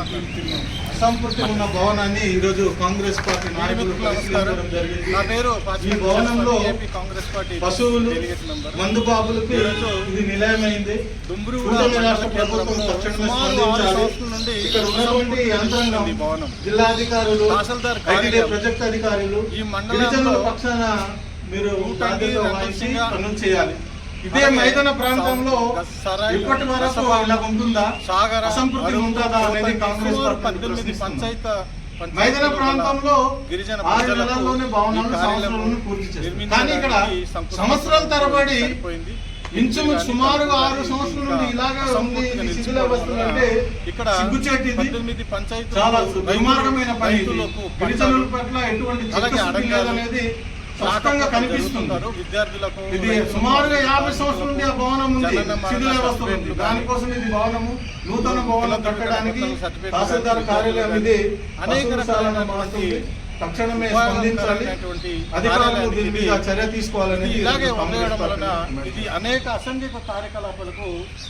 అసంపూర్తి ఉన్న భవనాన్ని ఈరోజు కాంగ్రెస్ పార్టీ నాయకులు పరిశీలించడం జరిగింది. ఈ భవనంలో పశువులు మందుబాబులకు ఇది నిలయమైంది. కూటమి రాష్ట్ర ప్రభుత్వం తక్షణమే స్పందించాలి. ఇక్కడ ఉన్నటువంటి యంత్రాంగం, జిల్లాధికారులు, ఐటీడీ ప్రాజెక్ట్ అధికారులు, గిరిజనుల పక్షాన మీరు బాధ్యత వహించి పనులు చేయాలి. ఇదే మైదాన ప్రాంతంలో ఇప్పటి వరకు ఇలా ఉంటుందా, అసంపూర్తి ఉంటుందా అనేది కాంగ్రెస్ మైదాన ప్రాంతంలో 6 నెలల్లోనే భవనాలు సంవత్సరాలను పూర్తి చేస్తారు. కానీ ఇక్కడ సంవత్సరాల తరబడి ఇంచుమించు సుమారుగా 6 సంవత్సరాల నుండి ఇలాగే ఉంది. శిథిలావస్థలంటే ఇక్కడ సిగ్గుచేటిది, చాలా దుర్మార్గమైన పని. గిరిజనుల పట్ల ఎటువంటి చిత్తశుద్ధి లేదనేది స్పష్టంగా కనిపిస్తున్నారు విద్యార్థులకు. ఇది సుమారుగా 50 సంవత్సరాల నుండి ఆ భవనం ఉంది, శిథిలావస్థ ఉంది. దానికోసం ఇది భవనము నూతన భవనం కట్టడానికి తహసీల్దార్ కార్యాలయం ఇది అనేక రకాలైన తక్షణమే స్పందించాలి. అధికారులు దీని మీద చర్య తీసుకోవాలని. ఇలాగే ఉండడం వలన ఇది అనేక అసంఘిక కార్యకలాపాలకు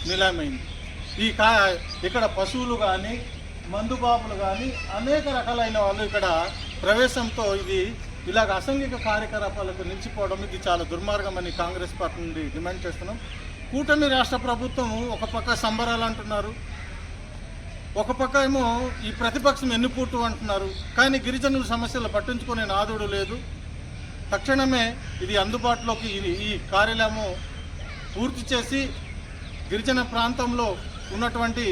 నిలయమైంది. ఇక్కడ పశువులు కానీ మందుబాబులు కానీ అనేక రకాలైన వాళ్ళు ఇక్కడ ప్రవేశంతో ఇది ఇలాగ అసంఘిక కార్యకలాపాలకు నిలిచిపోవడం ఇది చాలా దుర్మార్గమని కాంగ్రెస్ పార్టీ నుండి డిమాండ్ చేస్తున్నాం. కూటమి రాష్ట్ర ప్రభుత్వం ఒక పక్క సంబరాలు అంటున్నారు, ఒక పక్క ఏమో ఈ ప్రతిపక్షం ఎన్నుపోటు అంటున్నారు. కానీ గిరిజనుల సమస్యలు పట్టించుకునే నాదుడు లేదు. తక్షణమే ఇది అందుబాటులోకి ఈ కార్యాలయము పూర్తి చేసి గిరిజన ప్రాంతంలో ఉన్నటువంటి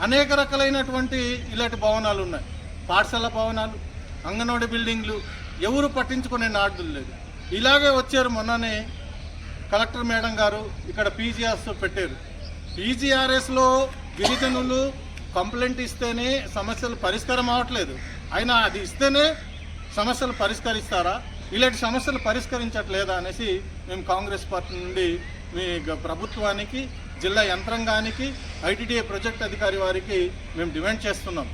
అనేక రకాలైనటువంటి ఇలాంటి భవనాలు ఉన్నాయి. పాఠశాల భవనాలు, అంగన్వాడీ బిల్డింగ్లు ఎవరు పట్టించుకునే నాదులు లేదు. ఇలాగే వచ్చారు మొన్ననే కలెక్టర్ మేడం గారు ఇక్కడ పీజీఆర్ఎస్ పెట్టారు. పీజీఆర్ఎస్లో గిరిజనులు కంప్లైంట్ ఇస్తేనే సమస్యలు పరిష్కారం అవ్వట్లేదు. అయినా అది ఇస్తేనే సమస్యలు పరిష్కరిస్తారా? ఇలాంటి సమస్యలు పరిష్కరించట్లేదా అనేసి మేము కాంగ్రెస్ పార్టీ నుండి మీ ప్రభుత్వానికి, జిల్లా యంత్రాంగానికి, ఐటీడీఏ ప్రాజెక్ట్ అధికారి వారికి మేము డిమాండ్ చేస్తున్నాం.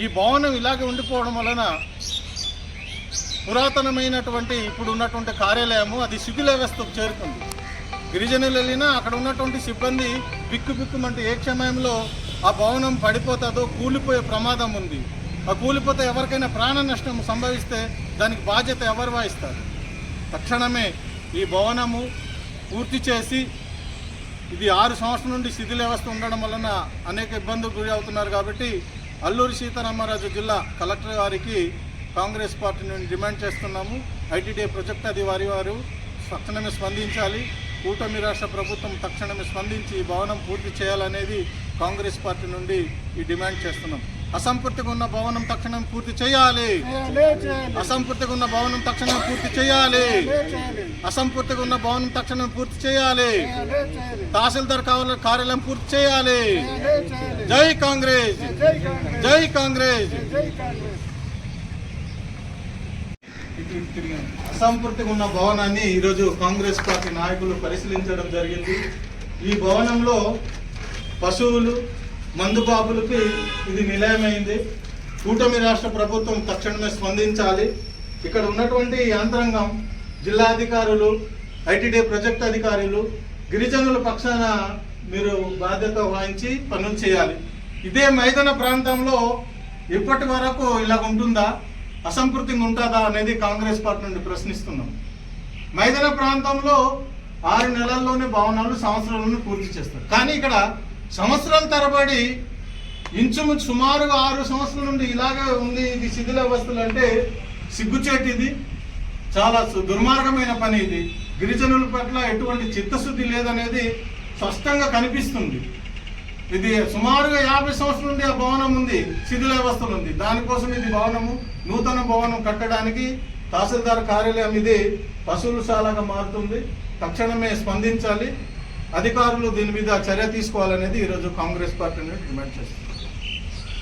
ఈ భవనం ఇలాగే ఉండిపోవడం వలన పురాతనమైనటువంటి ఇప్పుడు ఉన్నటువంటి కార్యాలయము అది శిథిల వ్యవస్థకు చేరుతుంది. గిరిజనులు వెళ్ళినా అక్కడ ఉన్నటువంటి సిబ్బంది బిక్కుమంటే ఏ క్షమయంలో ఆ భవనం పడిపోతుందో, కూలిపోయే ప్రమాదం ఉంది. ఆ కూలిపోతే ఎవరికైనా ప్రాణ నష్టం సంభవిస్తే దానికి బాధ్యత ఎవరు వహిస్తారు? తక్షణమే ఈ భవనము పూర్తి చేసి, ఇది 6 సంవత్సరాల నుండి శిథిల వ్యవస్థ ఉండడం వలన అనేక ఇబ్బందులు గురి అవుతున్నారు. కాబట్టి అల్లూరి సీతారామరాజు జిల్లా కలెక్టర్ గారికి కాంగ్రెస్ పార్టీ నుండి డిమాండ్ చేస్తున్నాము. ఐటీడీఏ ప్రాజెక్ట్ అధికారి వారు తక్షణమే స్పందించాలి. కూటమి రాష్ట్ర ప్రభుత్వం తక్షణమే స్పందించి ఈ భవనం పూర్తి చేయాలనేది కాంగ్రెస్ పార్టీ నుండి ఈ డిమాండ్ చేస్తున్నాం. అసంపూర్తిగా ఉన్న భవనం తక్షణం పూర్తి చేయాలి. అసంపూర్తిగా ఉన్న భవనం తక్షణం పూర్తి చేయాలి. అసంపూర్తిగా ఉన్న భవనం తక్షణం పూర్తి చేయాలి. తహసీల్దార్ కార్యాలయం పూర్తి చేయాలి. జై కాంగ్రెస్, జై కాంగ్రెస్. అసంపూర్తిగా ఉన్న భవనాన్ని ఈరోజు కాంగ్రెస్ పార్టీ నాయకులు పరిశీలించడం జరిగింది. ఈ భవనంలో పశువులు మందుబాబులకి ఇది నిలయమైంది. కూటమి రాష్ట్ర ప్రభుత్వం తక్షణమే స్పందించాలి. ఇక్కడ ఉన్నటువంటి యంత్రాంగం, జిల్లాధికారులు, ఐటీడీ ప్రాజెక్ట్ అధికారులు, గిరిజనుల పక్షాన మీరు బాధ్యత వహించి పనులు చేయాలి. ఇదే మైదాన ప్రాంతంలో ఇప్పటి వరకు ఇలా ఉంటుందా, అసంపూర్తిగా ఉంటుందా అనేది కాంగ్రెస్ పార్టీ నుండి ప్రశ్నిస్తున్నాం. మైదాన ప్రాంతంలో 6 నెలల్లోనే భవనాలు సంవత్సరాలను పూర్తి చేస్తారు. కానీ ఇక్కడ సంవత్సరాల తరబడి ఇంచుమించు సుమారుగా 6 సంవత్సరాల నుండి ఇలాగే ఉంది. ఇది శిథిలావస్థలు అంటే సిగ్గుచేటిది, చాలా దుర్మార్గమైన పని. ఇది గిరిజనుల పట్ల ఎటువంటి చిత్తశుద్ధి లేదనేది స్పష్టంగా కనిపిస్తుంది. ఇది సుమారుగా 50 సంవత్సరాల నుండి ఆ భవనం ఉంది, శిథిలావస్థలు ఉంది. దానికోసం ఇది భవనము నూతన భవనం కట్టడానికి తహసీల్దార్ కార్యాలయం ఇది పశువులశాలగా మారుతుంది. తక్షణమే స్పందించాలి. అధికారులు దీని మీద చర్య తీసుకోవాలనేది ఈరోజు కాంగ్రెస్ పార్టీ డిమాండ్ చేస్తుంది.